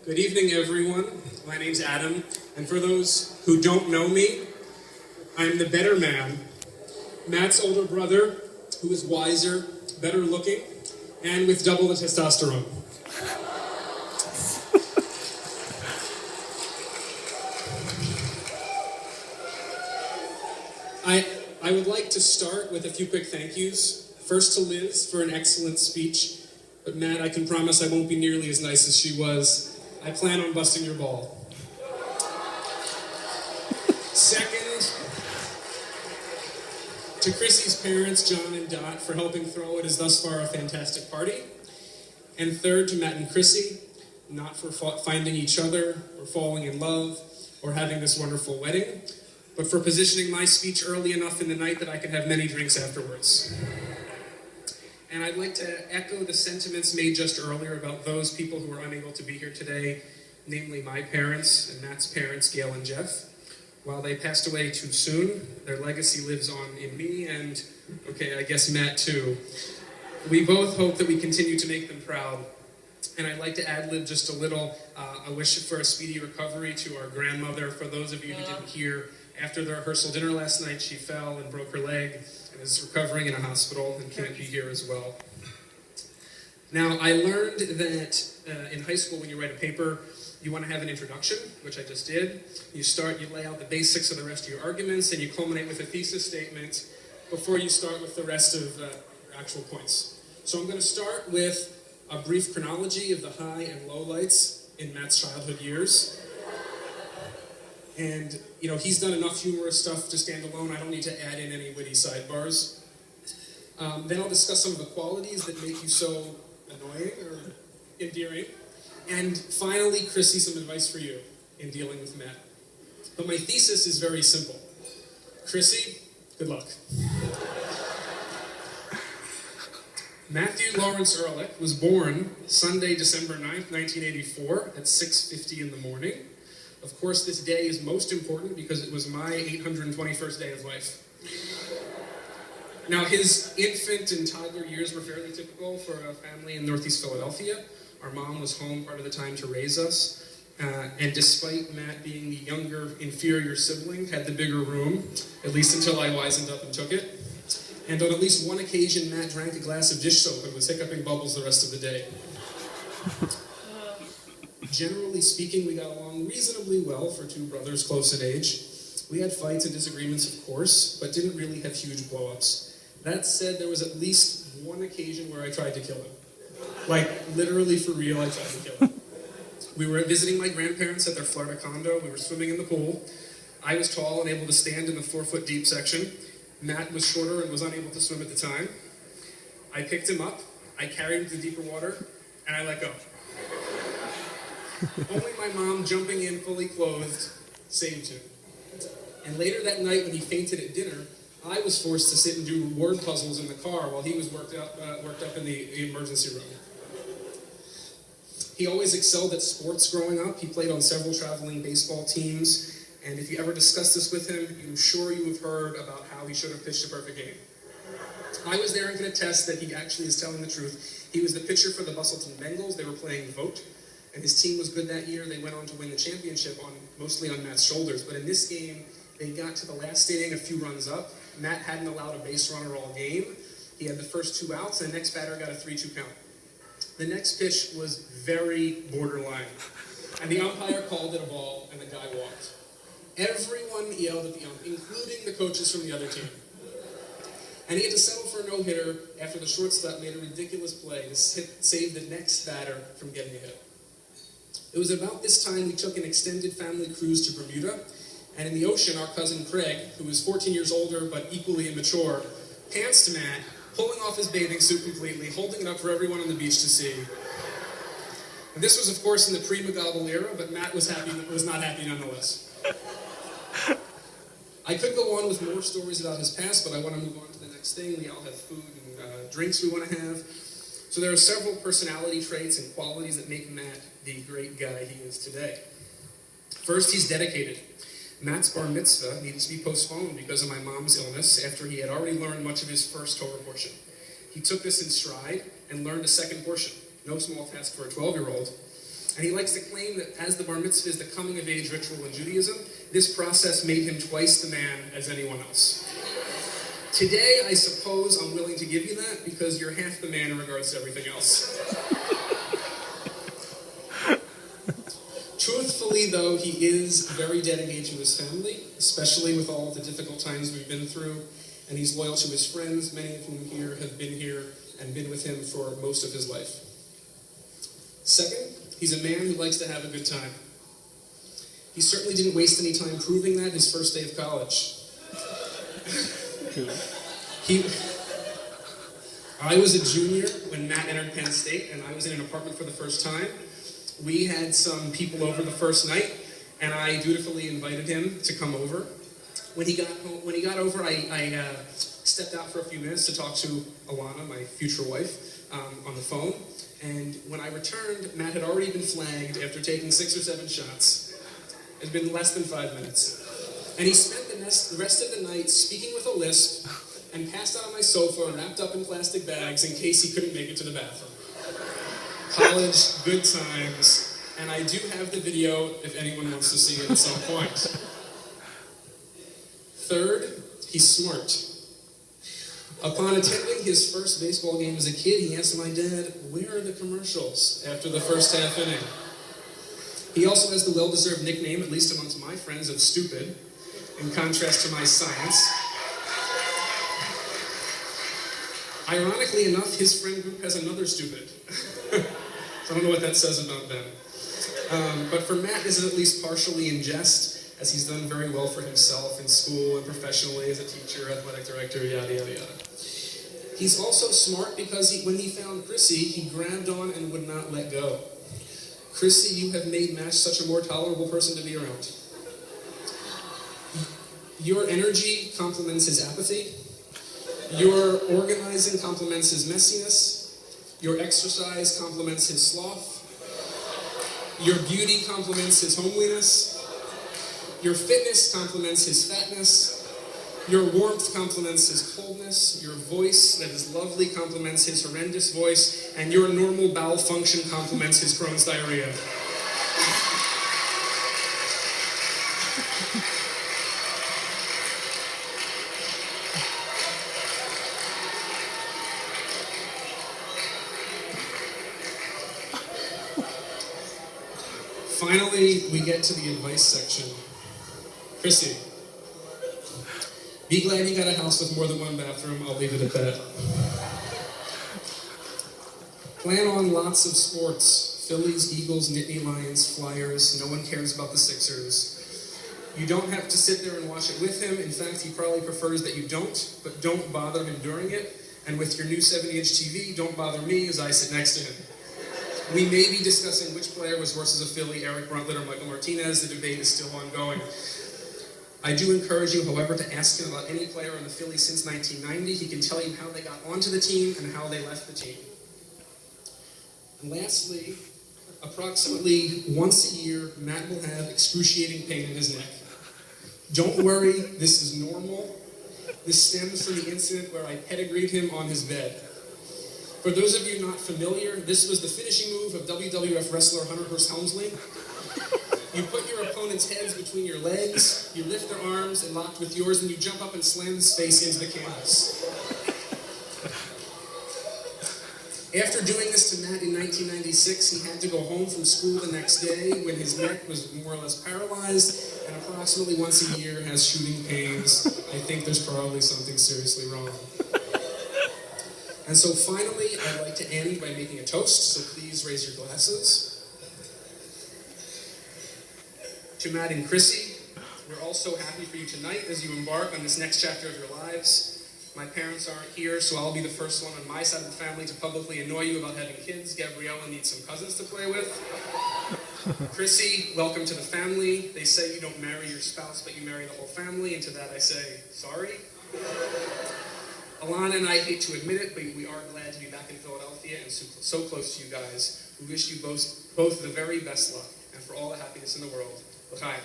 Good evening, everyone. My name's Adam, and for those who don't know me, I'm the better man, Matt's older brother, who is wiser, better looking, and with double the testosterone. I would like to start with a few quick thank yous. First to Liz for an excellent speech, but Matt, I can promise I won't be nearly as nice as she was. I plan on busting your ball. Second, to Chrissy's parents, John and Dot, for helping throw what is thus far a fantastic party. And third, to Matt and Chrissy, not for finding each other, or falling in love, or having this wonderful wedding, but for positioning my speech early enough in the night that I could have many drinks afterwards. And I'd like to echo the sentiments made just earlier about those people who are unable to be here today, namely my parents and Matt's parents, Gail and Jeff. While they passed away too soon, their legacy lives on in me and, okay, I guess Matt too. We both hope that we continue to make them proud. And I'd like to ad-lib just a little, a wish for a speedy recovery to our grandmother. For those of you who didn't hear, after the rehearsal dinner last night, she fell and broke her leg and is recovering in a hospital and can't be here as well. Now, I learned that in high school when you write a paper, you want to have an introduction, which I just did. You lay out the basics of the rest of your arguments, and you culminate with a thesis statement before you start with the rest of your actual points. So I'm going to start with a brief chronology of the high and lowlights in Matt's childhood years. And, you know, he's done enough humorous stuff to stand alone. I don't need to add in any witty sidebars. Then I'll discuss some of the qualities that make you so annoying or endearing. And finally, Chrissy, some advice for you in dealing with Matt. But my thesis is very simple. Chrissy, good luck. Matthew Lawrence Ehrlich was born Sunday, December 9th, 1984 at 6:50 in the morning. Of course, this day is most important because it was my 821st day of life. Now, his infant and toddler years were fairly typical for a family in Northeast Philadelphia. Our mom was home part of the time to raise us. And despite Matt being the younger, inferior sibling, had the bigger room, at least until I wisened up and took it. And on at least one occasion, Matt drank a glass of dish soap and was hiccuping bubbles the rest of the day. Generally speaking, we got along reasonably well for two brothers close in age. We had fights and disagreements, of course, but didn't really have huge blow-ups. That said, there was at least one occasion where I tried to kill him. Like, literally for real, I tried to kill him. We were visiting my grandparents at their Florida condo. We were swimming in the pool. I was tall and able to stand in the 4-foot deep section. Matt was shorter and was unable to swim at the time. I picked him up, I carried him to deeper water, and I let go. Only my mom, jumping in fully clothed, saved him. And later that night, when he fainted at dinner, I was forced to sit and do word puzzles in the car while he was worked up in the emergency room. He always excelled at sports growing up. He played on several traveling baseball teams. And if you ever discuss this with him, I'm sure you have heard about how he should have pitched a perfect game. I was there and can attest that he actually is telling the truth. He was the pitcher for the Bustleton Bengals. They were playing Vote. And his team was good that year. They went on to win the championship mostly on Matt's shoulders. But in this game, they got to the last inning a few runs up. Matt hadn't allowed a base runner all game. He had the first 2 outs, and the next batter got a 3-2 count. The next pitch was very borderline. And the umpire called it a ball, and the guy walked. Everyone yelled at the ump, including the coaches from the other team. And he had to settle for a no-hitter after the shortstop made a ridiculous play to save the next batter from getting a hit. It was about this time we took an extended family cruise to Bermuda, and in the ocean, our cousin Craig, who was 14 years older but equally immature, pantsed Matt, pulling off his bathing suit completely, holding it up for everyone on the beach to see. And this was, of course, in the pre-McGobble era, but Matt was not happy nonetheless. I could go on with more stories about his past, but I want to move on to the next thing. We all have food and drinks we want to have. So there are several personality traits and qualities that make Matt the great guy he is today. First, he's dedicated. Matt's bar mitzvah needed to be postponed because of my mom's illness after he had already learned much of his first Torah portion. He took this in stride and learned a second portion. No small task for a 12-year-old. And he likes to claim that as the bar mitzvah is the coming-of-age ritual in Judaism, this process made him twice the man as anyone else. Today, I suppose I'm willing to give you that because you're half the man in regards to everything else. Truthfully, though, he is very dedicated to his family, especially with all the difficult times we've been through, and he's loyal to his friends, many of whom here have been here and been with him for most of his life. Second, he's a man who likes to have a good time. He certainly didn't waste any time proving that his first day of college. I was a junior when Matt entered Penn State, and I was in an apartment for the first time. We had some people over the first night, and I dutifully invited him to come over. When he got over, I stepped out for a few minutes to talk to Alana, my future wife, on the phone. And when I returned, Matt had already been flagged after taking 6 or 7 shots. It had been less than 5 minutes. And he spent the rest of the night speaking with a lisp and passed out on my sofa, wrapped up in plastic bags in case he couldn't make it to the bathroom. College, good times, and I do have the video if anyone wants to see it at some point. Third, he's smart. Upon attending his first baseball game as a kid, he asked my dad, "Where are the commercials?" after the first half inning. He also has the well-deserved nickname, at least amongst my friends, of stupid, in contrast to my science. Ironically enough, his friend group has another stupid. So I don't know what that says about them. But for Matt, this is at least partially in jest, as he's done very well for himself in school and professionally as a teacher, athletic director, yada, yada, yada. He's also smart because when he found Chrissy, he grabbed on and would not let go. Chrissy, you have made Matt such a more tolerable person to be around. Your energy complements his apathy. Your organizing complements his messiness. Your exercise complements his sloth. Your beauty complements his homeliness. Your fitness complements his fatness. Your warmth complements his coldness. Your voice that is lovely complements his horrendous voice. And your normal bowel function complements his Crohn's diarrhea. Finally, we get to the advice section. Chrissy, be glad you got a house with more than one bathroom. I'll leave it at that. Plan on lots of sports. Phillies, Eagles, Nittany Lions, Flyers. No one cares about the Sixers. You don't have to sit there and watch it with him. In fact, he probably prefers that you don't, but don't bother him during it. And with your new 70-inch TV, don't bother me as I sit next to him. We may be discussing which player was worse as a Philly, Eric Bruntlett or Michael Martinez. The debate is still ongoing. I do encourage you, however, to ask him about any player on the Phillies since 1990. He can tell you how they got onto the team and how they left the team. And lastly, approximately once a year, Matt will have excruciating pain in his neck. Don't worry, this is normal. This stems from the incident where I pedigreed him on his bed. For those of you not familiar, this was the finishing move of WWF wrestler Hunter Hearst Helmsley. You put your opponent's heads between your legs, you lift their arms and lock with yours, and you jump up and slam his face into the canvas. After doing this to Matt in 1996, he had to go home from school the next day when his neck was more or less paralyzed, and approximately once a year has shooting pains. I think there's probably something seriously wrong. And so finally, I'd like to end by making a toast, so please raise your glasses. To Matt and Chrissy, we're all so happy for you tonight as you embark on this next chapter of your lives. My parents aren't here, so I'll be the first one on my side of the family to publicly annoy you about having kids. Gabriella needs some cousins to play with. Chrissy, welcome to the family. They say you don't marry your spouse, but you marry the whole family, and to that I say, sorry. Alana and I hate to admit it, but we are glad to be back in Philadelphia and so close to you guys. We wish you both the very best luck, and for all the happiness in the world. L'chaim.